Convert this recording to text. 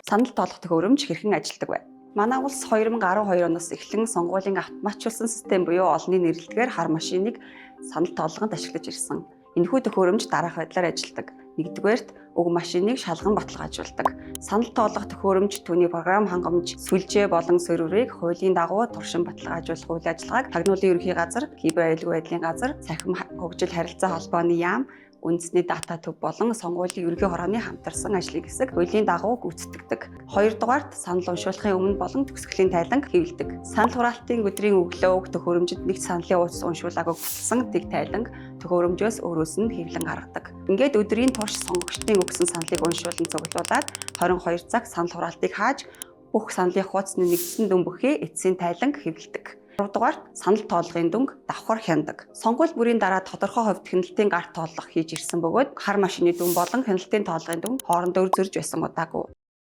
Санал тоолох төхөөрөмж хэрхэн ажилладаг вэ? Манай улс 2012 оноос эхлэн сонгуулийн автоматжуулсан систем буюу олонний нэрэлтгээр хар машиныг санал тоолгонд ашиглаж ирсэн. Энэхүү төхөөрөмж дараах байдлаар ажилладаг. Нэгдүгээрт уг машиныг шалган баталгаажуулдаг. Санал тоолох төхөөрөмж түүний програм хангамж, сүлжээ болон серверийг хуулийн дагуу туршин баталгаажуулах үйл ажиллагааг тагнуулын ерөнхий газар, кибер аюулгүй байдлын газар, цахим хөгжил харилцаа холбооны яам, үндэсний дата төв болон сонгуулийн ерөнхий хорооны хамтарсан ажлыг хэсэг хуулийн дагуу гүйцэтгэдэг. Хоёрдугаарт санал уншуулахын өмнө болон төгсгөлийн тайланг хэвлэдэг. Санал хураалтын өдрийн өглөө төхөөрөмжөд нэг саналын ууц уншуулаагүй болсон дэг тайланг төхөөрөмжөөс өөрөөс нь хэвлэн гаргадаг. Ингээд өдрийн турш сонгогчдын өгсөн саналыг уншуулан цуглуулад 22 цаг санал хураалтыг хааж бүх саналын хуудасны нэгдсэн дүнбүхий эцсийн тайланг хэвлэдэг. 3-дугаар санал тоолгын дүнг давхар хянадаг. Сонгуул бүрийн дараа тодорхой хувьд хяналтын арт тооллого хийж ирсэн бөгөөд хар машины дүн болон хяналтын тоолгын дүн хоорондоо зөрж байсан удаагүй.